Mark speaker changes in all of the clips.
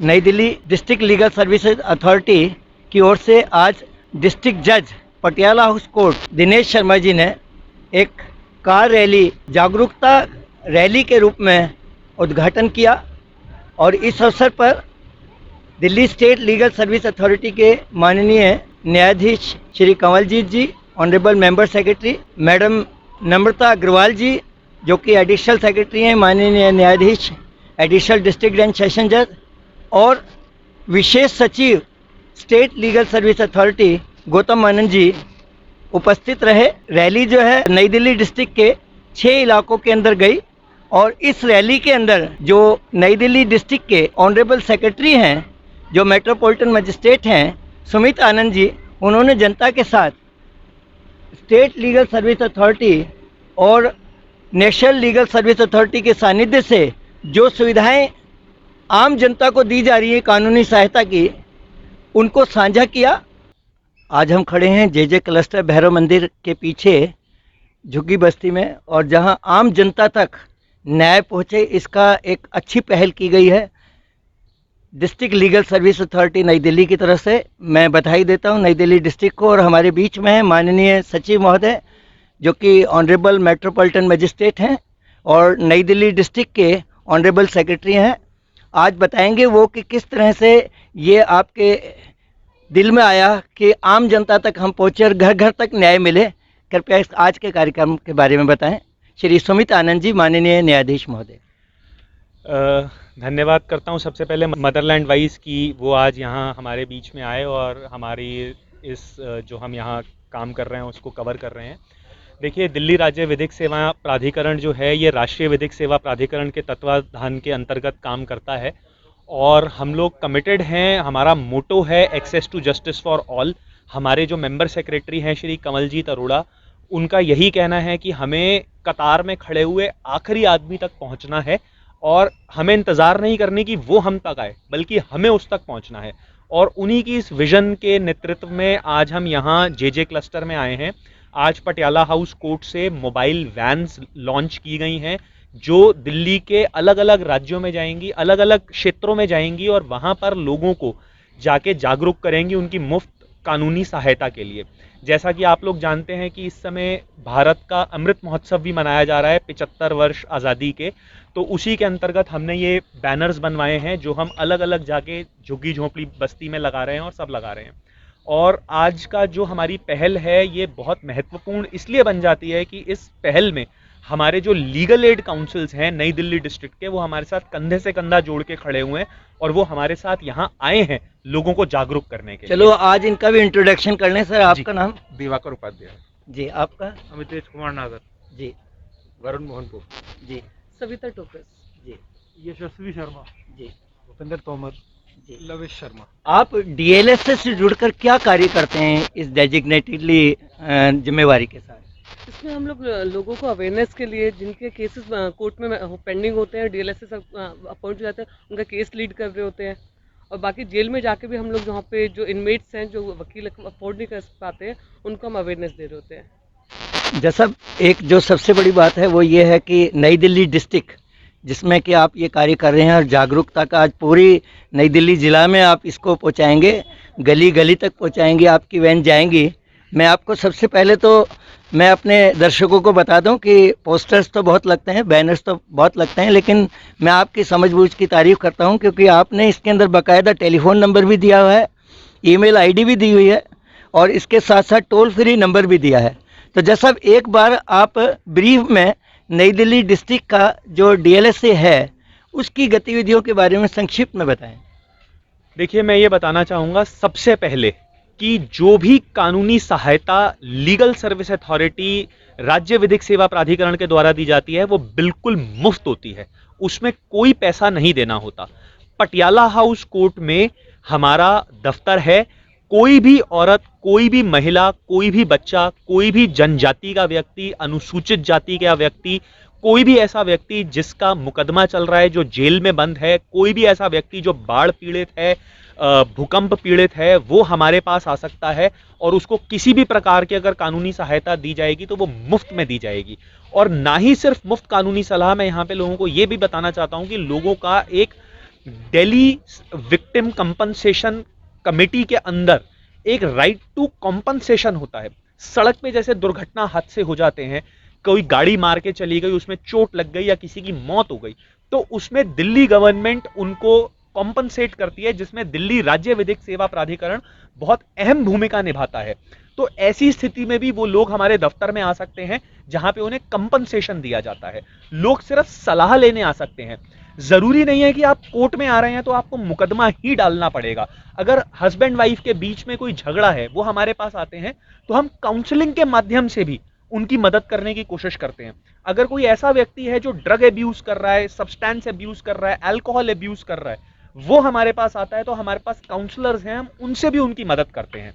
Speaker 1: नई Delhi district legal services authority की ओर से आज डिस्ट्रिक्ट जज पटियाला हाउस कोर्ट दिनेश शर्मा जी ने एक कार रैली जागरूकता रैली के रूप में उद्घाटन किया और इस अवसर पर Delhi state legal service authority के माननीय न्यायाधीश श्री कंवलजीत जी, ऑनरेबल मेंबर सेक्रेटरी मैडम नम्रता अग्रवाल जी जो कि एडिशनल सेक्रेटरी हैं, माननीय न्यायाधीश एडिशनल डिस्ट्रिक्ट एंड सेशन जज और विशेष सचिव state legal service authority Gautam Anand ji उपस्थित रहे। रैली जो है नई दिल्ली डिस्ट्रिक्ट के 6 इलाकों के अंदर गई और इस रैली के अंदर जो नई दिल्ली डिस्ट्रिक्ट के ऑनरेबल सेक्रेटरी हैं, जो मेट्रोपॉलिटन मजिस्ट्रेट हैं सुमित आनंद जी, उन्होंने जनता के साथ स्टेट लीगल सर्विस अथॉरिटी और नेशनल लीगल सर्विस अथॉरिटी के सानिध्य से जो सुविधाएं आम जनता को दी जा रही है कानूनी सहायता की, उनको साझा किया। आज हम खड़े हैं जे क्लस्टर भैरव मंदिर के पीछे झुग्गी बस्ती में और जहां आम जनता तक न्याय पहुंचे, इसका एक अच्छी पहल की गई है डिस्ट्रिक्ट लीगल सर्विस अथॉरिटी नई दिल्ली की तरफ से। मैं बधाई देता हूं नई दिल्ली डिस्ट्रिक्ट को। और हमारे बीच में है माननीय सचिव महोदय जो कि ऑनरेबल मेट्रोपॉलिटन मजिस्ट्रेट हैं और नई दिल्ली डिस्ट्रिक्ट के ऑनरेबल सेक्रेटरी हैं। आज बताएंगे वो कि किस तरह से ये आपके दिल में आया कि आम जनता तक हम पहुँचे और घर घर तक न्याय मिले। कृपया आज के कार्यक्रम के बारे में बताएं श्री सुमित आनंद जी, माननीय न्यायाधीश महोदय।
Speaker 2: धन्यवाद करता हूं सबसे पहले मदरलैंड वाइज की वो आज यहाँ हमारे बीच में आए और हमारी इस जो हम यहाँ काम कर रहे हैं उसको कवर कर रहे हैं। देखिए, दिल्ली राज्य विधिक सेवा प्राधिकरण जो है ये राष्ट्रीय विधिक सेवा प्राधिकरण के तत्वाधान के अंतर्गत काम करता है और हम लोग कमिटेड हैं। हमारा मोटो है access to justice for all. हमारे जो मेंबर सेक्रेटरी हैं श्री कंवलजीत अरोड़ा, उनका यही कहना है कि हमें कतार में खड़े हुए आखिरी आदमी तक पहुंचना है और हमें इंतज़ार नहीं करनी कि वो हम तक आए, बल्कि हमें उस तक पहुंचना है। और उन्हीं की इस विजन के नेतृत्व में आज हम यहाँ जे क्लस्टर में आए हैं। आज पटियाला हाउस कोर्ट से मोबाइल वैन्स लॉन्च की गई हैं जो दिल्ली के अलग अलग राज्यों में जाएंगी, अलग अलग क्षेत्रों में जाएंगी और वहाँ पर लोगों को जाके जागरूक करेंगी उनकी मुफ्त कानूनी सहायता के लिए। जैसा कि आप लोग जानते हैं कि इस समय भारत का अमृत महोत्सव भी मनाया जा रहा है 75 वर्ष आज़ादी के, तो उसी के अंतर्गत हमने ये बैनर्स बनवाए हैं जो हम अलग अलग जाके झुग्गी झोंपड़ी बस्ती में लगा रहे हैं और सब लगा रहे हैं। और आज का जो हमारी पहल है ये बहुत महत्वपूर्ण इसलिए बन जाती है कि इस पहल में हमारे जो लीगल एड काउंसिल्स हैं नई दिल्ली डिस्ट्रिक्ट के, वो हमारे साथ कंधे से कंधा जोड़ के खड़े हुए हैं और वो हमारे साथ यहाँ आए हैं लोगों को जागरूक करने के लिए।
Speaker 1: चलो आज इनका भी इंट्रोडक्शन कर लें। सर, आपका नाम?
Speaker 3: दिवाकर उपाध्याय
Speaker 1: जी। आपका?
Speaker 3: अमितेश कुमार नागर
Speaker 1: जी।
Speaker 3: वरुण मोहनपुर
Speaker 1: जी।
Speaker 4: सविता टोकस
Speaker 1: जी।
Speaker 3: यशस्वी शर्मा
Speaker 1: जी।
Speaker 3: भूपेंद्र तोमर
Speaker 1: जी।
Speaker 3: लवेश शर्मा।
Speaker 1: आप डीएलएसएस से जुड़कर क्या कार्य करते हैं इस डेजिग्नेटेडली जिम्मेवारी के साथ?
Speaker 4: इसमें हम लोग लोगों को अवेयरनेस के लिए जिनके केसेस कोर्ट में पेंडिंग होते हैं, डीएलएसएस अपॉइंट हो जाते हैं, उनका केस लीड कर रहे होते हैं। और बाकी जेल में जाके भी हम लोग जहाँ पे जो इनमेट्स हैं जो वकील अफोर्ड नहीं कर पाते हैं उनको हम अवेयरनेस दे रहे होते हैं।
Speaker 1: जैसा एक जो सबसे बड़ी बात है वो ये है कि नई दिल्ली डिस्ट्रिक्ट जिसमें कि आप ये कार्य कर रहे हैं और जागरूकता का आज पूरी नई दिल्ली ज़िला में आप इसको पहुंचाएंगे, गली गली तक पहुंचाएंगे, आपकी वैन जाएंगी। मैं आपको सबसे पहले तो मैं अपने दर्शकों को बता दूं कि पोस्टर्स तो बहुत लगते हैं, बैनर्स तो बहुत लगते हैं, लेकिन मैं आपकी समझबूझ की तारीफ़ करता हूं क्योंकि आपने इसके अंदर बाकायदा टेलीफोन नंबर भी दिया हुआ है, ईमेल आईडी भी दी हुई है और इसके साथ साथ टोल फ्री नंबर भी दिया है। तो जैसा एक बार आप ब्रीफ में नई दिल्ली डिस्ट्रिक्ट का जो डीएलएसए है उसकी गतिविधियों के बारे में संक्षिप्त में बताएं।
Speaker 2: देखिए, मैं ये बताना चाहूँगा सबसे पहले कि जो भी कानूनी सहायता लीगल सर्विस अथॉरिटी राज्य विधिक सेवा प्राधिकरण के द्वारा दी जाती है वो बिल्कुल मुफ्त होती है, उसमें कोई पैसा नहीं देना होता। पटियाला हाउस कोर्ट में हमारा दफ्तर है। कोई भी औरत, कोई भी महिला, कोई भी बच्चा, कोई भी जनजाति का व्यक्ति, अनुसूचित जाति का व्यक्ति, कोई भी ऐसा व्यक्ति जिसका मुकदमा चल रहा है, जो जेल में बंद है, कोई भी ऐसा व्यक्ति जो बाढ़ पीड़ित है, भूकंप पीड़ित है, वो हमारे पास आ सकता है और उसको किसी भी प्रकार की अगर कानूनी सहायता दी जाएगी तो वो मुफ्त में दी जाएगी। और ना ही सिर्फ मुफ्त कानूनी सलाह, मैं यहाँ पे लोगों को ये भी बताना चाहता हूँ कि लोगों का एक दिल्ली विक्टिम कंपनसेशन कमेटी के अंदर एक राइट टू कॉम्पनसेशन होता है। सड़क पे जैसे दुर्घटना हादसे हो जाते हैं, कोई गाड़ी मार के चली गई, उसमें चोट लग गई या किसी की मौत हो गई, तो उसमें दिल्ली गवर्नमेंट उनको कॉम्पनसेट करती है, जिसमें दिल्ली राज्य विधिक सेवा प्राधिकरण बहुत अहम भूमिका निभाता है। तो ऐसी स्थिति में भी वो लोग हमारे दफ्तर में आ सकते हैं, जहां पे उन्हें कंपनसेशन दिया जाता है। लोग सिर्फ सलाह लेने आ सकते हैं। जरूरी नहीं है कि आप कोर्ट में आ रहे हैं तो आपको मुकदमा ही डालना पड़ेगा। अगर हस्बैंड वाइफ के बीच में कोई झगड़ा है, वो हमारे पास आते हैं, तो हम काउंसलिंग के माध्यम से भी उनकी मदद करने की कोशिश करते हैं। अगर कोई ऐसा व्यक्ति है जो ड्रग एब्यूज कर रहा है, सब्सटेंस एब्यूज कर रहा है, अल्कोहल एब्यूज कर रहा है, वो हमारे पास आता है, तो हमारे पास काउंसलर्स हैं, हम उनसे भी उनकी मदद करते हैं।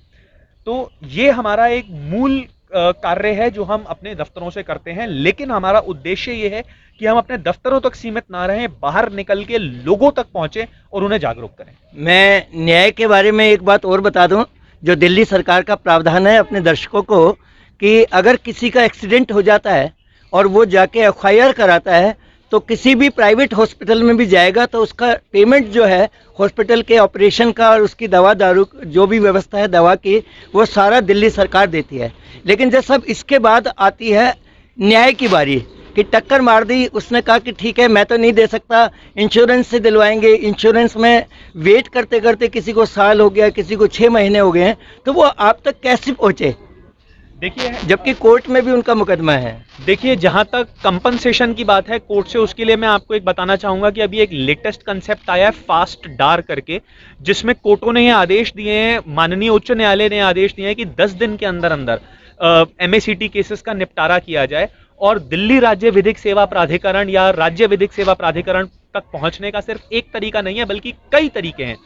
Speaker 2: तो ये हमारा एक मूल कार्य है जो हम अपने दफ्तरों से करते हैं, लेकिन हमारा उद्देश्य ये है कि हम अपने दफ्तरों तक सीमित ना रहें, बाहर निकल के लोगों तक पहुंचे और उन्हें जागरूक करें।
Speaker 1: मैं न्याय के बारे में एक बात और बता दूं, जो दिल्ली सरकार का प्रावधान है अपने दर्शकों को, कि अगर किसी का एक्सीडेंट हो जाता है और वो जाके एफआईआर कराता है, तो किसी भी प्राइवेट हॉस्पिटल में भी जाएगा तो उसका पेमेंट जो है हॉस्पिटल के ऑपरेशन का और उसकी दवा दारू जो भी व्यवस्था है दवा की, वो सारा दिल्ली सरकार देती है। लेकिन जब सब इसके बाद आती है न्याय की बारी, कि टक्कर मार दी, उसने कहा कि ठीक है मैं तो नहीं दे सकता, इंश्योरेंस से दिलवाएंगे। इंश्योरेंस में वेट करते करते किसी को साल हो गया, किसी को 6 महीने हो गए हैं, तो वो आप तक कैसे पहुँचे?
Speaker 2: देखिए,
Speaker 1: जबकि कोर्ट में भी उनका मुकदमा है।
Speaker 2: देखिए, जहां तक कंपनसेशन की बात है कोर्ट से, उसके लिए मैं आपको एक बताना चाहूंगा कि अभी एक लेटेस्ट कंसेप्ट आया है फास्ट डार करके, जिसमें कोर्टों ने ये आदेश दिए हैं, माननीय उच्च न्यायालय ने आदेश दिए हैं कि 10 दिन के अंदर अंदर MACT केसेस का निपटारा किया जाए। और दिल्ली राज्य विधिक सेवा प्राधिकरण या राज्य विधिक सेवा प्राधिकरण तक पहुंचने का सिर्फ एक तरीका नहीं है, बल्कि कई तरीके हैं।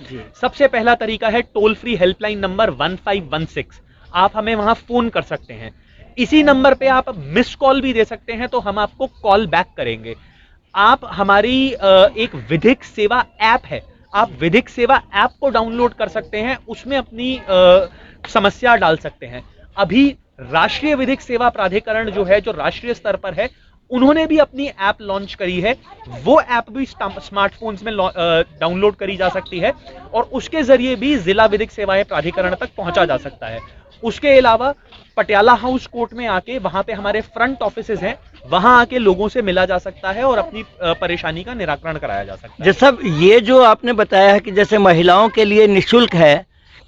Speaker 2: सबसे पहला तरीका है टोल फ्री हेल्पलाइन नंबर 1516। आप हमें वहां फोन कर सकते हैं। इसी नंबर पे आप मिस कॉल भी दे सकते हैं, तो हम आपको कॉल बैक करेंगे। आप हमारी एक विधिक सेवा ऐप है, आप विधिक सेवा ऐप को डाउनलोड कर सकते हैं, उसमें अपनी समस्या डाल सकते हैं। अभी राष्ट्रीय विधिक सेवा प्राधिकरण जो है, जो राष्ट्रीय स्तर पर है, उन्होंने भी अपनी ऐप लॉन्च करी है। वो ऐप भी स्मार्टफोन्स में डाउनलोड करी जा सकती है और उसके जरिए भी जिला विधिक सेवाएं प्राधिकरण तक पहुंचा जा सकता है। उसके अलावा पटियाला हाउस कोर्ट में आके, वहां पे हमारे फ्रंट ऑफिसेज हैं, वहां आके लोगों से मिला जा सकता है और अपनी परेशानी का निराकरण कराया जा सकता है।
Speaker 1: जैसा ये जो आपने बताया है कि जैसे महिलाओं के लिए निःशुल्क है,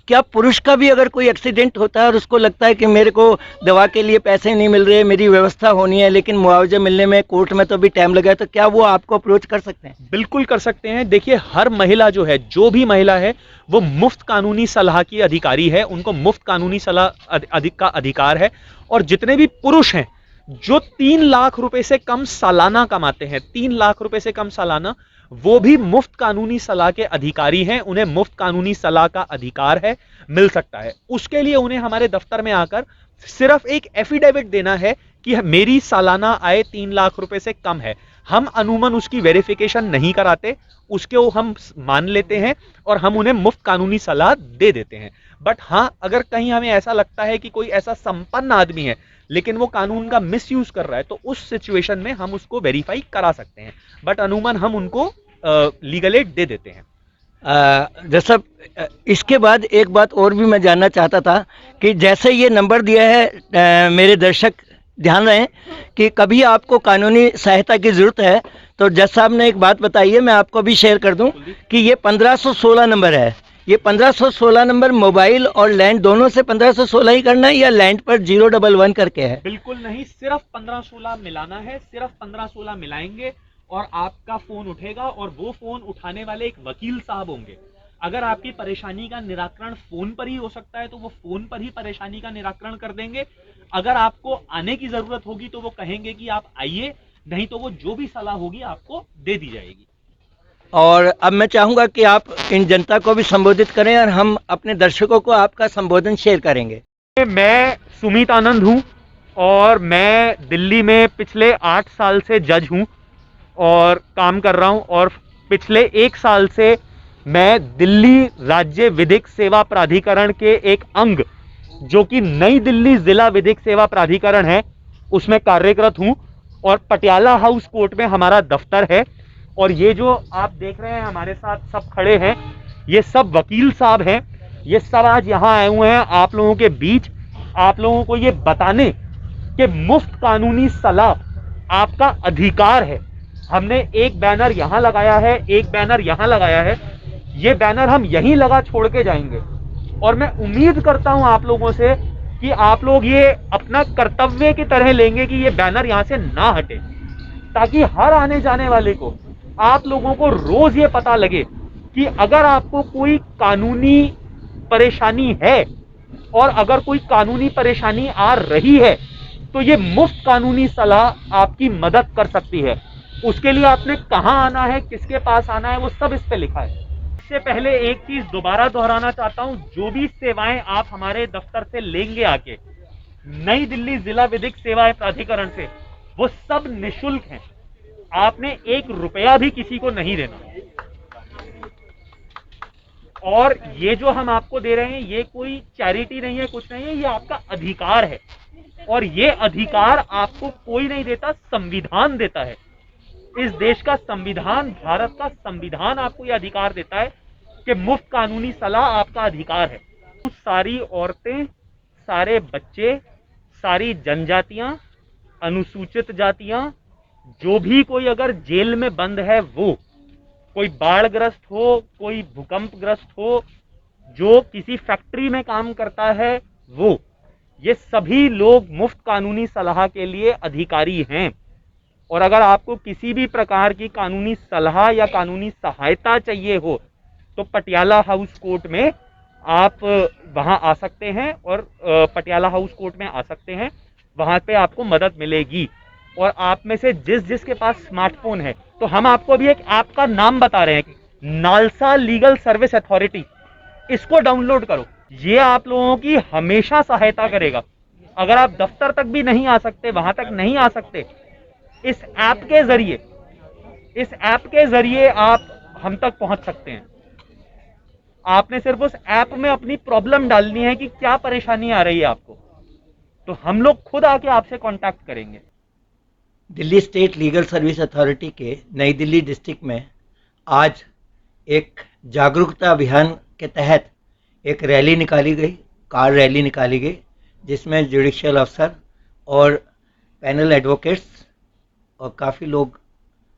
Speaker 1: क्या पुरुष का भी अगर कोई एक्सीडेंट होता है और उसको लगता है कि मेरे को दवा के लिए पैसे नहीं मिल रहे, मेरी व्यवस्था होनी है, लेकिन मुआवजा मिलने में कोर्ट में तो भी टाइम लगा है, तो क्या वो आपको अप्रोच कर सकते हैं?
Speaker 2: बिल्कुल कर सकते हैं। देखिए, हर महिला जो है, जो भी महिला है, वो मुफ्त कानूनी सलाह की अधिकारी है, उनको मुफ्त कानूनी सलाह का अधिकार है। और जितने भी पुरुष हैं जो 3 लाख रुपए से कम सालाना कमाते हैं, 3 लाख रुपए से कम सालाना, वो भी मुफ्त कानूनी सलाह के अधिकारी हैं। उन्हें मुफ्त कानूनी सलाह का अधिकार है, मिल सकता है। उसके लिए उन्हें हमारे दफ्तर में आकर सिर्फ एक एफिडेविट देना है कि मेरी सालाना आय 3 लाख रुपए से कम है। हम अमूमन उसकी वेरिफिकेशन नहीं कराते, उसको हम मान लेते हैं और हम उन्हें मुफ्त कानूनी सलाह दे देते हैं। बट हाँ, अगर कहीं हमें ऐसा लगता है कि कोई ऐसा संपन्न आदमी है लेकिन वो कानून का मिसयूज कर रहा है, तो उस सिचुएशन में हम उसको वेरीफाई करा सकते हैं। बट अमूमन हम उनको लीगल एड दे देते हैं।
Speaker 1: जैसा इसके बाद एक बात और भी मैं जानना चाहता था कि जैसे ये नंबर दिया है, मेरे दर्शक ध्यान रहे कि कभी आपको कानूनी सहायता की ज़रूरत है, तो जज साहब ने एक बात बताई है, मैं आपको भी शेयर कर दूं कि ये 1516 नंबर है। ये 1516 नंबर मोबाइल और लैंड दोनों से 1516 ही करना है या लैंड पर 011 करके है?
Speaker 2: बिल्कुल नहीं, सिर्फ 1516 मिलाना है, सिर्फ 1516 मिलाएंगे और आपका फोन उठेगा और वो फोन उठाने वाले एक वकील साहब होंगे। अगर आपकी परेशानी का निराकरण फोन पर ही हो सकता है तो वो फोन पर ही परेशानी का निराकरण कर देंगे। अगर आपको आने की जरूरत होगी तो वो कहेंगे कि आप आइए, नहीं तो वो जो भी सलाह होगी आपको दे दी जाएगी।
Speaker 1: और अब मैं चाहूंगा कि आप इन जनता को भी संबोधित करें और हम अपने दर्शकों को आपका संबोधन शेयर करेंगे।
Speaker 2: मैं सुमित आनंद हूं और मैं दिल्ली में पिछले 8 साल से जज हूं और काम कर रहा हूं। और पिछले 1 साल से मैं दिल्ली राज्य विधिक सेवा प्राधिकरण के एक अंग, जो कि नई दिल्ली जिला विधिक सेवा प्राधिकरण है, उसमें कार्यरत हूं। और पटियाला हाउस कोर्ट में हमारा दफ्तर है। और ये जो आप देख रहे हैं हमारे साथ सब खड़े हैं, ये सब वकील साहब हैं, ये सब आज यहाँ आए हुए हैं आप लोगों के बीच, आप लोगों को ये बताने कि मुफ्त कानूनी सलाह आपका अधिकार है। हमने एक बैनर यहां लगाया है, एक बैनर यहां लगाया है, ये बैनर हम यहीं लगा छोड़ के जाएंगे और मैं उम्मीद करता हूं आप लोगों से कि आप लोग ये अपना कर्तव्य की तरह लेंगे कि ये बैनर यहां से ना हटे, ताकि हर आने जाने वाले को, आप लोगों को रोज ये पता लगे कि अगर आपको कोई कानूनी परेशानी है और अगर कोई कानूनी परेशानी आ रही है तो ये मुफ्त कानूनी सलाह आपकी मदद कर सकती है। उसके लिए आपने कहां आना है, किसके पास आना है, वो सब इस पे लिखा है। इससे पहले एक चीज दोबारा दोहराना चाहता हूं, जो भी सेवाएं आप हमारे दफ्तर से लेंगे आके, नई दिल्ली जिला विधिक सेवाएं प्राधिकरण से, वो सब निशुल्क हैं। आपने 1 रुपया भी किसी को नहीं देना। और ये जो हम आपको दे रहे हैं ये कोई चैरिटी नहीं है, कुछ नहीं है, ये आपका अधिकार है और ये अधिकार आपको कोई नहीं देता, संविधान देता है। इस देश का संविधान, भारत का संविधान आपको यह अधिकार देता है कि मुफ्त कानूनी सलाह आपका अधिकार है। सारी औरतें, सारे बच्चे, सारी जनजातियां, अनुसूचित जातियां, जो भी कोई अगर जेल में बंद है, वो कोई बाढ़ग्रस्त हो, कोई भूकंपग्रस्त हो, जो किसी फैक्ट्री में काम करता है, वो, ये सभी लोग मुफ्त कानूनी सलाह के लिए अधिकारी हैं। और अगर आपको किसी भी प्रकार की कानूनी सलाह या कानूनी सहायता चाहिए हो तो पटियाला हाउस कोर्ट में आप वहां आ सकते हैं और पटियाला हाउस कोर्ट में आ सकते हैं, वहां पे आपको मदद मिलेगी। और आप में से जिसके पास स्मार्टफोन है, तो हम आपको भी एक ऐप का नाम बता रहे हैं, नालसा लीगल सर्विस अथॉरिटी, इसको डाउनलोड करो। ये आप लोगों की हमेशा सहायता करेगा। अगर आप दफ्तर तक भी नहीं आ सकते, वहां तक नहीं आ सकते, इस ऐप के जरिए आप हम तक पहुंच सकते हैं। आपने सिर्फ उस ऐप में अपनी प्रॉब्लम डालनी है कि क्या परेशानी आ रही है आपको, तो हम लोग खुद आके आपसे कांटेक्ट करेंगे।
Speaker 1: Delhi state legal service authority के नई दिल्ली डिस्ट्रिक्ट में आज एक जागरूकता अभियान के तहत एक रैली निकाली गई, कार रैली निकाली गई, जिसमें जुडिशियल अफसर और पैनल एडवोकेट्स और काफ़ी लोग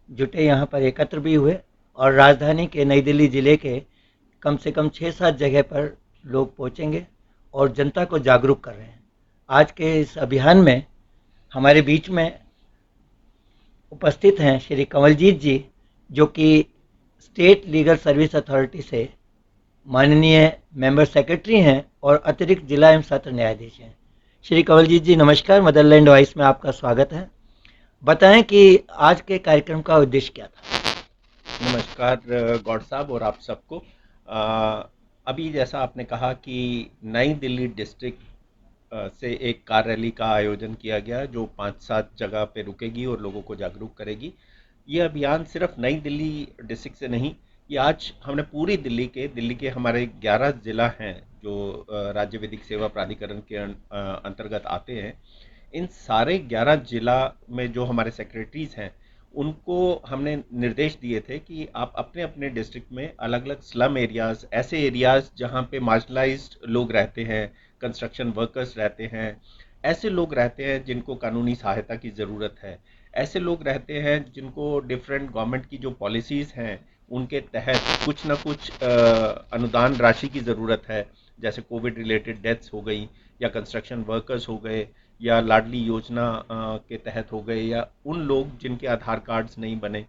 Speaker 1: जुटे, यहाँ पर एकत्र भी हुए और राजधानी के नई दिल्ली ज़िले के कम से कम 6-7 जगह पर लोग पहुँचेंगे और जनता को जागरूक कर रहे हैं। आज के इस अभियान में हमारे बीच में उपस्थित हैं श्री कंवलजीत जी, जो कि स्टेट लीगल सर्विस अथॉरिटी से माननीय मेंबर सेक्रेटरी हैं और अतिरिक्त जिला एवं सत्र न्यायाधीश हैं। श्री कंवलजीत जी नमस्कार, मदरलैंड वॉइस में आपका स्वागत है। बताएं कि आज के कार्यक्रम का उद्देश्य क्या था।
Speaker 5: नमस्कार गौड़ साहब और आप सबको। अभी जैसा आपने कहा कि नई दिल्ली डिस्ट्रिक्ट से एक कार रैली का आयोजन किया गया जो 5-7 जगह पे रुकेगी और लोगों को जागरूक करेगी। ये अभियान सिर्फ नई दिल्ली डिस्ट्रिक्ट से नहीं, ये आज हमने पूरी दिल्ली के हमारे 11 ज़िला हैं जो राज्य विधिक सेवा प्राधिकरण के अंतर्गत आते हैं। इन सारे 11 जिला में जो हमारे सेक्रेटरीज हैं उनको हमने निर्देश दिए थे कि आप अपने अपने डिस्ट्रिक्ट में अलग अलग स्लम एरियाज़, ऐसे एरियाज़ जहाँ पे मार्जिनलाइज्ड लोग रहते हैं, कंस्ट्रक्शन वर्कर्स रहते हैं, ऐसे लोग रहते हैं जिनको कानूनी सहायता की ज़रूरत है, ऐसे लोग रहते हैं जिनको डिफरेंट गवर्नमेंट की जो पॉलिसीज़ हैं उनके तहत कुछ ना कुछ अनुदान राशि की ज़रूरत है, जैसे कोविड रिलेटेड डेथ्स हो गई या कंस्ट्रक्शन वर्कर्स हो गए या लाडली योजना के तहत हो गए या उन लोग जिनके आधार कार्ड्स नहीं बने।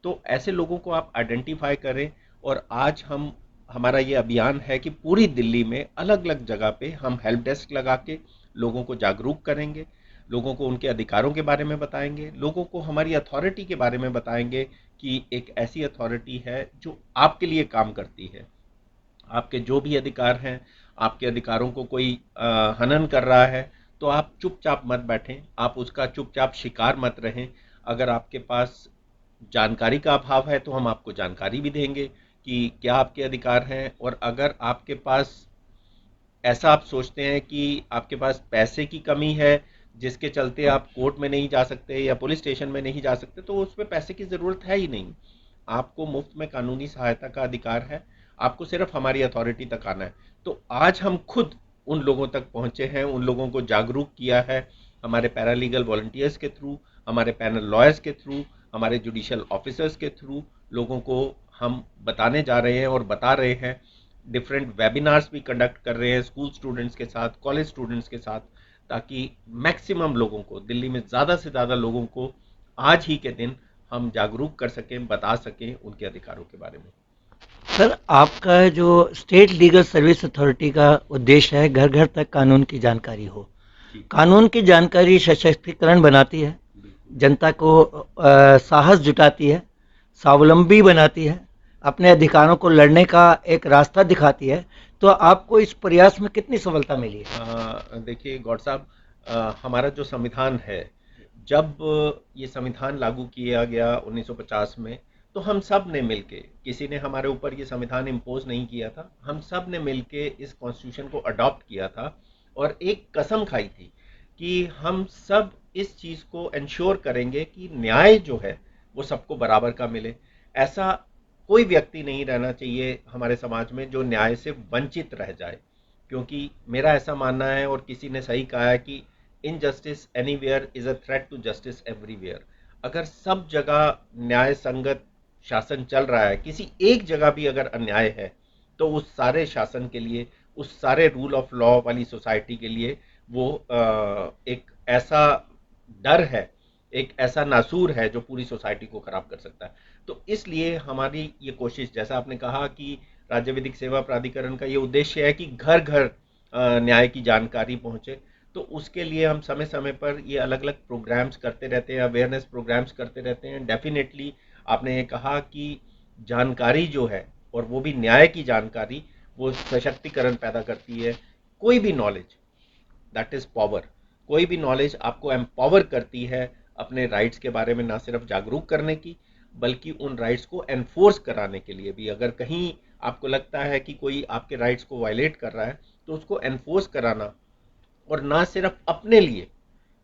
Speaker 5: तो ऐसे लोगों को आप आइडेंटिफाई करें और आज हमारा ये अभियान है कि पूरी दिल्ली में अलग अलग जगह पे हम हेल्प डेस्क लगा के लोगों को जागरूक करेंगे, लोगों को उनके अधिकारों के बारे में बताएंगे, लोगों को हमारी अथॉरिटी के बारे में बताएंगे कि एक ऐसी अथॉरिटी है जो आपके लिए काम करती है। आपके जो भी अधिकार हैं, आपके अधिकारों को कोई हनन कर रहा है तो आप चुपचाप मत बैठें, आप उसका चुपचाप शिकार मत रहें। अगर आपके पास जानकारी का अभाव है तो हम आपको जानकारी भी देंगे कि क्या आपके अधिकार हैं, और अगर आपके पास ऐसा आप सोचते हैं कि आपके पास पैसे की कमी है जिसके चलते आप कोर्ट में नहीं जा सकते या पुलिस स्टेशन में नहीं जा सकते, तो उसमें पैसे की ज़रूरत है ही नहीं। आपको मुफ्त में कानूनी सहायता का अधिकार है, आपको सिर्फ हमारी अथॉरिटी तक आना है। तो आज हम खुद उन लोगों तक पहुंचे हैं, उन लोगों को जागरूक किया है हमारे पैरालीगल वॉलंटियर्स के थ्रू, हमारे पैनल लॉयर्स के थ्रू, हमारे जुडिशियल ऑफिसर्स के थ्रू लोगों को हम बताने जा रहे हैं और बता रहे हैं। डिफरेंट वेबिनार्स भी कंडक्ट कर रहे हैं स्कूल स्टूडेंट्स के साथ, कॉलेज स्टूडेंट्स के साथ, ताकि मैक्सिमम लोगों को, दिल्ली में ज़्यादा से ज़्यादा लोगों को आज ही के दिन हम जागरूक कर सकें, बता सकें उनके अधिकारों के बारे में।
Speaker 1: सर, आपका जो स्टेट लीगल सर्विस अथॉरिटी का उद्देश्य है घर घर तक कानून की जानकारी हो।
Speaker 5: जी।
Speaker 1: कानून की जानकारी सशक्तिकरण बनाती है, जनता को साहस जुटाती है, स्वावलंबी बनाती है, अपने अधिकारों को लड़ने का एक रास्ता दिखाती है। तो आपको इस प्रयास में कितनी सफलता मिली है?
Speaker 5: देखिए गौड़ साहब, हमारा जो संविधान है, जब ये संविधान लागू किया गया 1950 में, तो हम सब ने मिलके, किसी ने हमारे ऊपर ये संविधान इम्पोज नहीं किया था, हम सब ने मिलके इस कॉन्स्टिट्यूशन को अडॉप्ट किया था और एक कसम खाई थी कि हम सब इस चीज़ को इंश्योर करेंगे कि न्याय जो है वो सबको बराबर का मिले। ऐसा कोई व्यक्ति नहीं रहना चाहिए हमारे समाज में जो न्याय से वंचित रह जाए, क्योंकि मेरा ऐसा मानना है, और किसी ने सही कहा है कि injustice anywhere is a threat to justice everywhere. अगर सब जगह न्याय संगत शासन चल रहा है, किसी एक जगह भी अगर अन्याय है, तो उस सारे शासन के लिए, उस सारे रूल ऑफ लॉ वाली सोसाइटी के लिए वो एक ऐसा डर है, एक ऐसा नासूर है जो पूरी सोसाइटी को खराब कर सकता है। तो इसलिए हमारी ये कोशिश, जैसा आपने कहा कि राज्य विधिक सेवा प्राधिकरण का ये उद्देश्य है कि घर घर न्याय की जानकारी पहुंचे, तो उसके लिए हम समय समय पर ये अलग अलग प्रोग्राम्स करते रहते हैं, अवेयरनेस प्रोग्राम्स करते रहते हैं। डेफिनेटली आपने ये कहा कि जानकारी जो है, और वो भी न्याय की जानकारी, वो सशक्तिकरण पैदा करती है। कोई भी नॉलेज, दैट इज पावर, कोई भी नॉलेज आपको एम्पावर करती है अपने राइट्स के बारे में ना सिर्फ जागरूक करने की, बल्कि उन राइट्स को एनफोर्स कराने के लिए भी। अगर कहीं आपको लगता है कि कोई आपके राइट्स को वायलेट कर रहा है, तो उसको एनफोर्स कराना, और ना सिर्फ अपने लिए।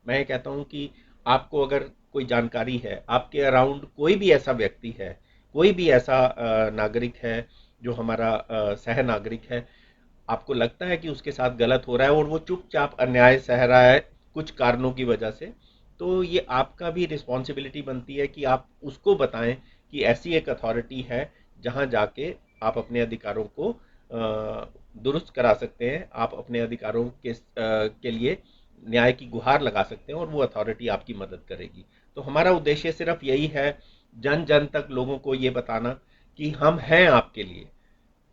Speaker 5: मैं ये कहता हूँ कि आपको अगर कोई जानकारी है, आपके अराउंड कोई भी ऐसा व्यक्ति है, कोई भी ऐसा नागरिक है जो हमारा सह नागरिक है, आपको लगता है कि उसके साथ गलत हो रहा है और वो चुपचाप अन्याय सह रहा है कुछ कारणों की वजह से, तो ये आपका भी रिस्पॉन्सिबिलिटी बनती है कि आप उसको बताएं कि ऐसी एक अथॉरिटी है जहां जाके आप अपने अधिकारों को दुरुस्त करा सकते हैं, आप अपने अधिकारों के लिए न्याय की गुहार लगा सकते हैं, और वो अथॉरिटी आपकी मदद करेगी। तो हमारा उद्देश्य सिर्फ यही है, जन जन तक लोगों को ये बताना कि हम हैं आपके लिए।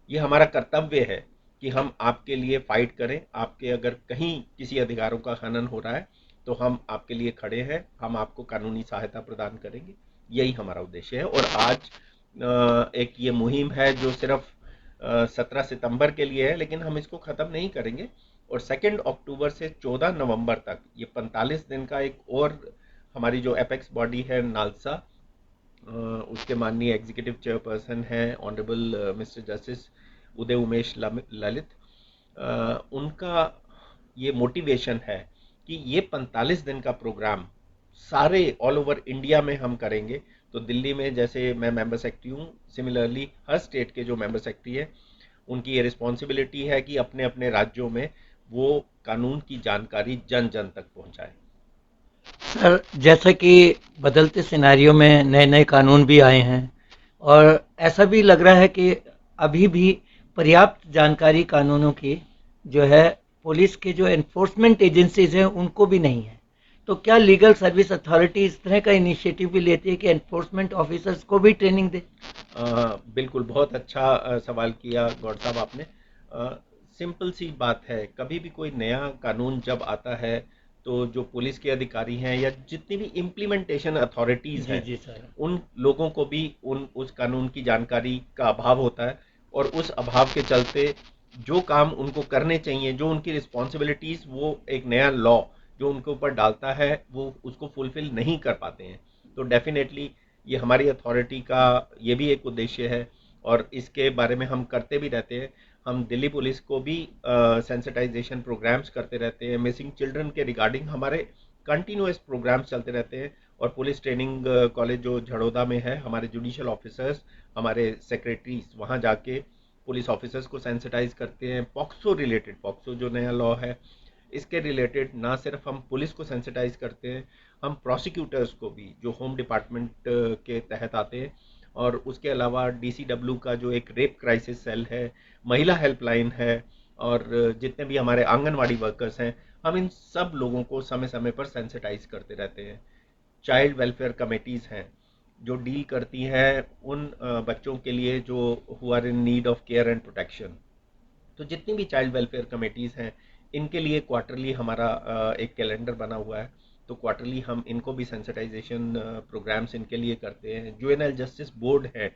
Speaker 5: ये हमारा कर्तव्य है कि हम आपके लिए फाइट करें। आपके अगर कहीं किसी अधिकारों का हनन हो रहा है, तो हम आपके लिए खड़े हैं, हम आपको कानूनी सहायता प्रदान करेंगे। यही हमारा उद्देश्य है। और आज एक ये मुहिम है जो सिर्फ 17 सितंबर के लिए है, लेकिन हम इसको ख़त्म नहीं करेंगे, और 2 अक्टूबर से 14 नवंबर तक ये 45 दिन का एक और हमारी जो एपेक्स बॉडी है नालसा, उसके माननीय एग्जीक्यूटिव चेयरपर्सन हैं honourable mister justice Uday Umesh Lalit, उनका ये मोटिवेशन है कि ये 45 दिन का प्रोग्राम सारे ऑल ओवर इंडिया में हम करेंगे। तो दिल्ली में जैसे मैं मेंबर सेक्रेटरी हूँ, सिमिलरली हर स्टेट के जो मेंबर सेक्रेटरी है, उनकी ये रिस्पॉन्सिबिलिटी है कि अपने अपने राज्यों में वो कानून की जानकारी जन जन तक पहुँचाए।
Speaker 1: सर, जैसा कि बदलते सिनेरियो में नए नए कानून भी आए हैं, और ऐसा भी लग रहा है कि अभी भी पर्याप्त जानकारी कानूनों की जो है पुलिस के जो एनफोर्समेंट एजेंसीज हैं उनको भी नहीं है। तो क्या लीगल सर्विस अथॉरिटी इस तरह का इनिशिएटिव भी लेती है कि एनफोर्समेंट ऑफिसर्स को भी ट्रेनिंग दे?
Speaker 5: बिल्कुल, बहुत अच्छा सवाल किया गौड़ साहब आपने। सिंपल सी बात है, कभी भी कोई नया कानून जब आता है, तो जो पुलिस के अधिकारी हैं या जितनी भी इम्प्लीमेंटेशन अथॉरिटीज़ हैं,
Speaker 1: जी सर,
Speaker 5: उन लोगों को भी उस कानून की जानकारी का अभाव होता है, और उस अभाव के चलते जो काम उनको करने चाहिए, जो उनकी रिस्पॉन्सिबिलिटीज़ वो एक नया लॉ जो उनके ऊपर डालता है, वो उसको फुलफिल नहीं कर पाते हैं। तो डेफिनेटली ये हमारी अथॉरिटी का ये भी एक उद्देश्य है, और इसके बारे में हम करते भी रहते हैं। हम दिल्ली पुलिस को भी सेंसिटाइजेशन प्रोग्राम्स करते रहते हैं। मिसिंग चिल्ड्रन के रिगार्डिंग हमारे कंटिन्यूअस प्रोग्राम्स चलते रहते हैं। और पुलिस ट्रेनिंग कॉलेज जो झड़ौदा में है, हमारे जुडिशियल ऑफिसर्स, हमारे सेक्रेटरीज वहाँ जाके पुलिस ऑफिसर्स को सेंसिटाइज करते हैं। पॉक्सो रिलेटेड, पॉक्सो जो नया लॉ है इसके रिलेटेड ना सिर्फ हम पुलिस को सेंसिटाइज करते हैं, हम प्रोसिक्यूटर्स को भी, जो होम डिपार्टमेंट के तहत आते हैं, और उसके अलावा DCW का जो एक रेप क्राइसिस सेल है, महिला हेल्पलाइन है, और जितने भी हमारे आंगनवाड़ी वर्कर्स हैं, हम इन सब लोगों को समय समय पर सेंसिटाइज करते रहते हैं। चाइल्ड वेलफेयर कमेटीज़ हैं जो डील करती हैं उन बच्चों के लिए जो who are in need of care and protection. तो जितनी भी चाइल्ड वेलफेयर कमेटीज़ हैं इनके लिए क्वार्टरली हमारा एक कैलेंडर बना हुआ है। तो क्वार्टरली हम इनको भी सेंसिटाइजेशन प्रोग्राम्स इनके लिए करते हैं। जुवेनाइल जस्टिस बोर्ड है,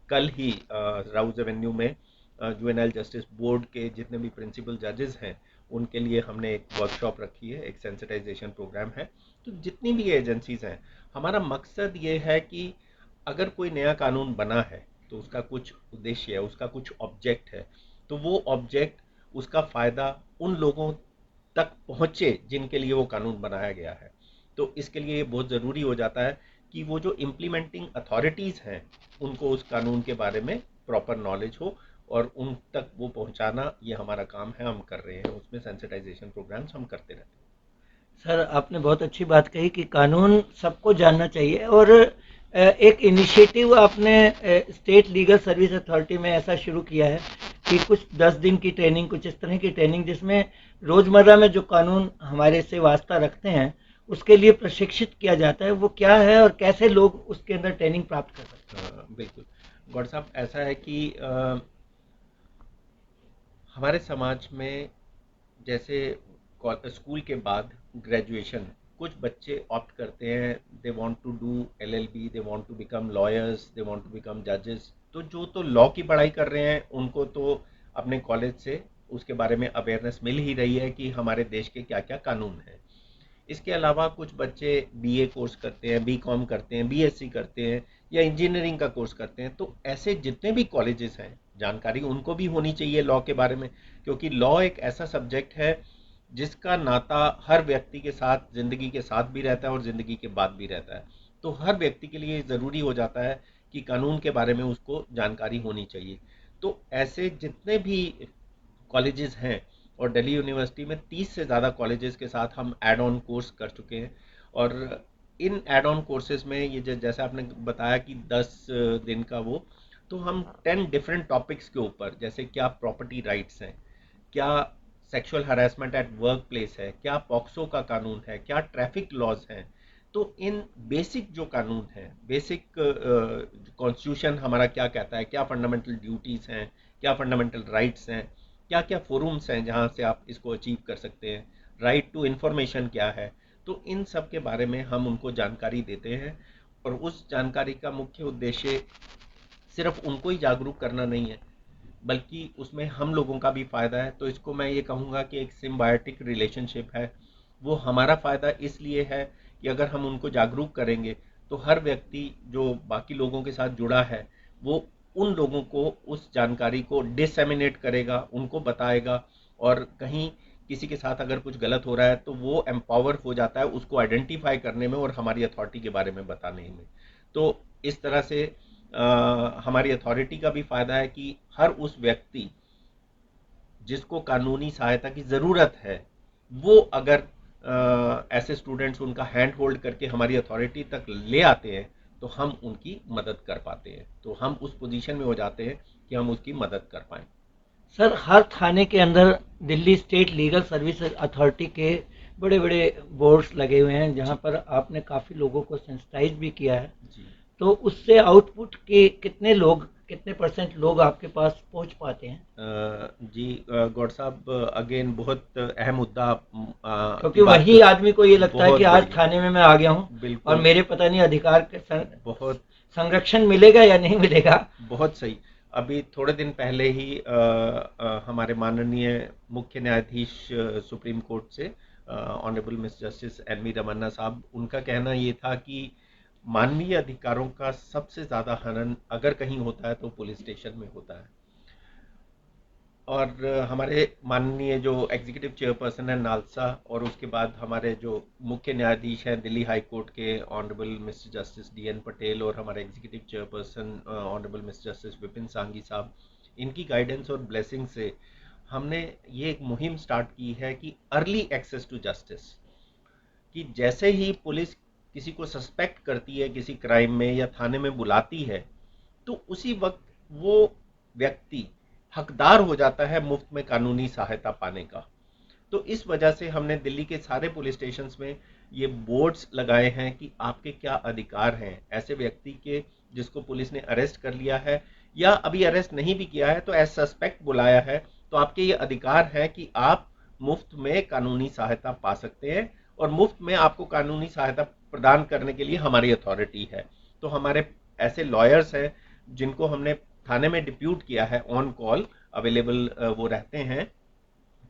Speaker 5: कल ही राउज एवेन्यू में जुवेनाइल जस्टिस बोर्ड के जितने भी प्रिंसिपल जजेस हैं उनके लिए हमने एक वर्कशॉप रखी है, एक सेंसिटाइजेशन प्रोग्राम है। तो जितनी भी एजेंसीज हैं, हमारा मकसद ये है कि अगर कोई नया कानून बना है तो उसका कुछ उद्देश्य है, उसका कुछ ऑब्जेक्ट है, तो वो ऑब्जेक्ट, उसका फ़ायदा उन लोगों तक पहुँचे जिनके लिए वो कानून बनाया गया है। तो इसके लिए ये बहुत ज़रूरी हो जाता है कि वो जो इम्प्लीमेंटिंग अथॉरिटीज़ हैं उनको उस कानून के बारे में प्रॉपर नॉलेज हो और उन तक वो पहुंचाना, ये हमारा काम है, हम कर रहे हैं। उसमें सेंसिटाइजेशन प्रोग्राम्स हम करते रहते हैं।
Speaker 1: सर, आपने बहुत अच्छी बात कही कि कानून सबको जानना चाहिए, और एक इनिशिएटिव आपने स्टेट लीगल सर्विस अथॉरिटी में ऐसा शुरू किया है कि कुछ 10 दिन की ट्रेनिंग, कुछ इस तरह की ट्रेनिंग जिसमें रोज़मर्रा में जो कानून हमारे से वास्ता रखते हैं उसके लिए प्रशिक्षित किया जाता है। वो क्या है और कैसे लोग उसके अंदर ट्रेनिंग प्राप्त कर सकते हैं?
Speaker 5: बिल्कुल गौड़ साहब, ऐसा है कि हमारे समाज में जैसे स्कूल के बाद ग्रेजुएशन कुछ बच्चे ऑप्ट करते हैं, they want to do LLB, they want to become lawyers, they want to become जजेस। तो जो तो लॉ की पढ़ाई कर रहे हैं उनको तो अपने कॉलेज से उसके बारे में अवेयरनेस मिल ही रही है कि हमारे देश के क्या क्या कानून हैं। इसके अलावा कुछ बच्चे BA कोर्स करते हैं, BCom करते हैं, BSc करते हैं, या इंजीनियरिंग का कोर्स करते हैं। तो ऐसे जितने भी कॉलेजेस हैं, जानकारी उनको भी होनी चाहिए लॉ के बारे में, क्योंकि लॉ एक ऐसा सब्जेक्ट है जिसका नाता हर व्यक्ति के साथ, ज़िंदगी के साथ भी रहता है और ज़िंदगी के बाद भी रहता है। तो हर व्यक्ति के लिए ज़रूरी हो जाता है कि कानून के बारे में उसको जानकारी होनी चाहिए। तो ऐसे जितने भी कॉलेजेस हैं, और दिल्ली यूनिवर्सिटी में 30 से ज़्यादा कॉलेजेस के साथ हम एड ऑन कोर्स कर चुके हैं। और इन एड ऑन कोर्सेज में ये जैसा आपने बताया कि 10 दिन का वो, तो हम 10 डिफरेंट टॉपिक्स के ऊपर, जैसे क्या प्रॉपर्टी राइट्स हैं, क्या sexual harassment at work place है, क्या पॉक्सो का कानून है, क्या ट्रैफिक लॉज हैं। तो इन बेसिक जो कानून हैं, बेसिक कॉन्स्टिट्यूशन हमारा क्या कहता है, क्या फंडामेंटल ड्यूटीज़ हैं, क्या फंडामेंटल राइट्स हैं, क्या क्या फोरम्स हैं जहाँ से आप इसको अचीव कर सकते हैं, राइट टू इन्फॉर्मेशन क्या है। तो इन सब के बारे में हम उनको जानकारी देते हैं। और उस जानकारी का मुख्य उद्देश्य सिर्फ उनको ही जागरूक करना नहीं है, बल्कि उसमें हम लोगों का भी फ़ायदा है। तो इसको मैं ये कहूँगा कि एक सिम्बायोटिक रिलेशनशिप है। वो हमारा फ़ायदा इसलिए है कि अगर हम उनको जागरूक करेंगे तो हर व्यक्ति जो बाकी लोगों के साथ जुड़ा है वो उन लोगों को उस जानकारी को डिसएमिनेट करेगा, उनको बताएगा, और कहीं किसी के साथ अगर कुछ गलत हो रहा है तो वो एम्पावर हो जाता है उसको आइडेंटिफाई करने में और हमारी अथॉरिटी के बारे में बताने में। तो इस तरह से हमारी अथॉरिटी का भी फ़ायदा है कि हर उस व्यक्ति जिसको कानूनी सहायता की ज़रूरत है, वो अगर ऐसे स्टूडेंट्स उनका हैंड होल्ड करके हमारी अथॉरिटी तक ले आते हैं तो हम उनकी मदद कर पाते हैं। तो हम उस पोजीशन में हो जाते हैं कि हम उसकी मदद कर पाएँ।
Speaker 1: सर, हर थाने के अंदर Delhi state legal service authority के बड़े बड़े बोर्ड्स लगे हुए हैं जहां पर आपने काफ़ी लोगों को सेंसिटाइज भी किया है।
Speaker 5: जी
Speaker 1: तो उससे आउटपुट के कितने लोग, कितने % लोग आपके पास पहुंच पाते हैं?
Speaker 5: जी गौड़ साहब, अगेन बहुत अहम मुद्दा आप
Speaker 1: क्योंकि वही आदमी को ये लगता है कि आज
Speaker 5: बढ़िया।
Speaker 1: थाने में मैं आ गया हूँ
Speaker 5: बिल्कुल।
Speaker 1: और मेरे पता नहीं अधिकार के
Speaker 5: बहुत
Speaker 1: संरक्षण मिलेगा या नहीं मिलेगा।
Speaker 5: बहुत सही। अभी थोड़े दिन पहले ही हमारे माननीय मुख्य न्यायाधीश सुप्रीम कोर्ट से honourable Miss Justice NV Ramana साहब, उनका कहना ये था कि मानवीय अधिकारों का सबसे ज़्यादा हनन अगर कहीं होता है तो पुलिस स्टेशन में होता है। और हमारे माननीय जो एग्जीक्यूटिव चेयरपर्सन है नालसा, और उसके बाद हमारे जो मुख्य न्यायाधीश हैं दिल्ली हाई कोर्ट के honourable mister justice DN Patel, और हमारे executive chairperson honourable mister justice Vipin Sanghi साहब, इनकी गाइडेंस और ब्लेसिंग से हमने ये एक मुहिम स्टार्ट की है कि अर्ली एक्सेस टू जस्टिस, कि जैसे ही पुलिस किसी को सस्पेक्ट करती है किसी क्राइम में या थाने में बुलाती है, तो उसी वक्त वो व्यक्ति हकदार हो जाता है मुफ्त में कानूनी सहायता पाने का। तो इस वजह से हमने दिल्ली के सारे पुलिस स्टेशंस में ये बोर्ड्स लगाए हैं कि आपके क्या अधिकार हैं ऐसे व्यक्ति के जिसको पुलिस ने अरेस्ट कर लिया है या अभी अरेस्ट नहीं भी किया है तो एज सस्पेक्ट बुलाया है, तो आपके ये अधिकार है कि आप मुफ्त में कानूनी सहायता पा सकते हैं, और मुफ्त में आपको कानूनी सहायता प्रदान करने के लिए हमारी अथॉरिटी है। तो हमारे ऐसे लॉयर्स हैं जिनको हमने थाने में डिप्यूट किया है, ऑन कॉल अवेलेबल वो रहते हैं,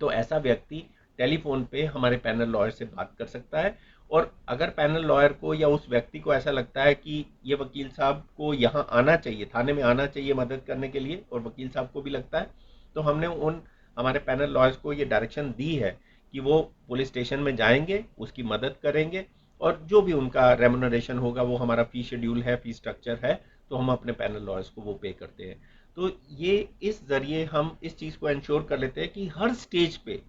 Speaker 5: तो ऐसा व्यक्ति टेलीफोन पे हमारे पैनल लॉयर से बात कर सकता है। और अगर पैनल लॉयर को या उस व्यक्ति को ऐसा लगता है कि ये वकील साहब को यहाँ आना चाहिए, थाने में आना चाहिए मदद करने के लिए, और वकील साहब को भी लगता है, तो हमने उन हमारे पैनल लॉयर्स को ये डायरेक्शन दी है कि वो पुलिस स्टेशन में जाएंगे, उसकी मदद करेंगे, और जो भी उनका रेम्युनरेशन होगा, वो हमारा फी शेड्यूल है, फी स्ट्रक्चर है, तो हम अपने पैनल लॉयर्स को वो पे करते हैं। तो ये इस जरिए हम इस चीज़ को इंश्योर कर लेते हैं कि हर स्टेज पे,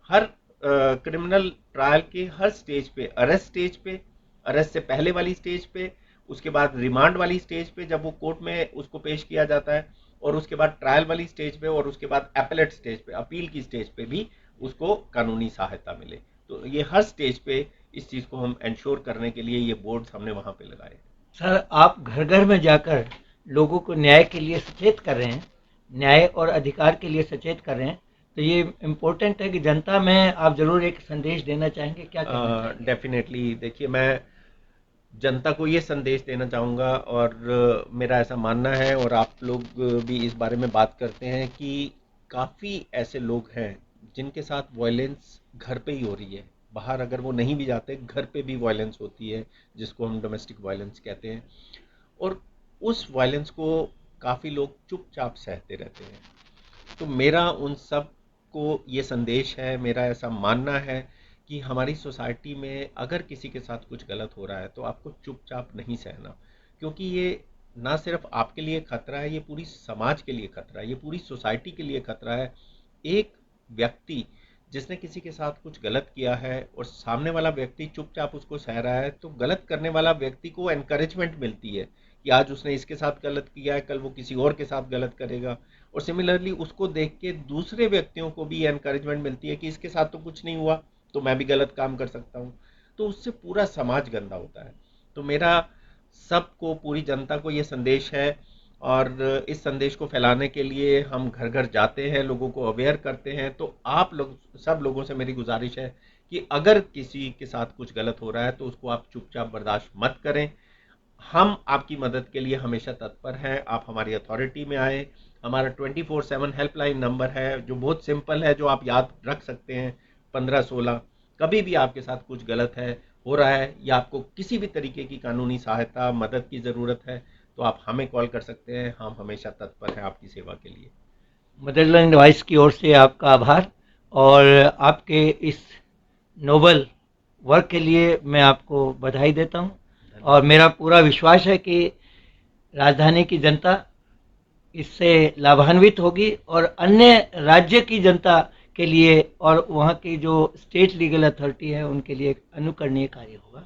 Speaker 5: हर क्रिमिनल ट्रायल के हर स्टेज पे, अरेस्ट से पहले वाली स्टेज पे, उसके बाद रिमांड वाली स्टेज पे जब वो कोर्ट में उसको पेश किया जाता है, और उसके बाद ट्रायल वाली स्टेज पे, और उसके बाद एपेलेट स्टेज पे, अपील की स्टेज पे भी उसको कानूनी सहायता मिले। तो ये हर स्टेज पे इस चीज़ को हम इंश्योर करने के लिए ये बोर्ड्स हमने वहाँ पे लगाए।
Speaker 1: सर, आप घर घर में जाकर लोगों को न्याय के लिए सचेत कर रहे हैं, न्याय और अधिकार के लिए सचेत कर रहे हैं, तो ये इम्पोर्टेंट है कि जनता में आप जरूर एक संदेश देना चाहेंगे, क्या कहना चाहेंगे?
Speaker 5: डेफिनेटली, देखिए मैं जनता को ये संदेश देना चाहूँगा, और मेरा ऐसा मानना है, और आप लोग भी इस बारे में बात करते हैं कि काफ़ी ऐसे लोग हैं जिनके साथ वायलेंस घर पे ही हो रही है, बाहर अगर वो नहीं भी जाते, घर पे भी वायलेंस होती है, जिसको हम डोमेस्टिक वायलेंस कहते हैं, और उस वायलेंस को काफ़ी लोग चुपचाप सहते रहते हैं। तो मेरा उन सब को ये संदेश है, मेरा ऐसा मानना है कि हमारी सोसाइटी में अगर किसी के साथ कुछ गलत हो रहा है तो आपको चुपचाप नहीं सहना, क्योंकि ये ना सिर्फ आपके लिए खतरा है, ये पूरी समाज के लिए खतरा है, ये पूरी सोसाइटी के लिए खतरा है। एक व्यक्ति जिसने किसी के साथ कुछ गलत किया है और सामने वाला व्यक्ति चुपचाप उसको सह रहा है, तो गलत करने वाला व्यक्ति को एनकरेजमेंट मिलती है कि आज उसने इसके साथ गलत किया है, कल वो किसी और के साथ गलत करेगा, और सिमिलरली उसको देख के दूसरे व्यक्तियों को भी एनकरेजमेंट मिलती है कि इसके साथ तो कुछ नहीं हुआ, तो मैं भी गलत काम कर सकता हूँ। तो उससे पूरा समाज गंदा होता है। तो मेरा सबको, पूरी जनता को ये संदेश है, और इस संदेश को फैलाने के लिए हम घर घर जाते हैं, लोगों को अवेयर करते हैं। तो आप लोग, सब लोगों से मेरी गुजारिश है कि अगर किसी के साथ कुछ गलत हो रहा है तो उसको आप चुपचाप बर्दाश्त मत करें। हम आपकी मदद के लिए हमेशा तत्पर हैं। आप हमारी अथॉरिटी में आए। हमारा 24/7 हेल्पलाइन नंबर है जो बहुत सिंपल है, जो आप याद रख सकते हैं, 1516। कभी भी आपके साथ कुछ गलत है, हो रहा है, या आपको किसी भी तरीके की कानूनी सहायता, मदद की ज़रूरत है, तो आप हमें कॉल कर सकते हैं। हम हमेशा तत्पर हैं आपकी सेवा के लिए।
Speaker 1: मदरलैंड वॉइस की ओर से आपका आभार, और आपके इस नोबल वर्क के लिए मैं आपको बधाई देता हूं, और मेरा पूरा विश्वास है कि राजधानी की जनता इससे लाभान्वित होगी, और अन्य राज्य की जनता के लिए और वहाँ की जो स्टेट लीगल अथॉरिटी है उनके लिए एक अनुकरणीय कार्य होगा।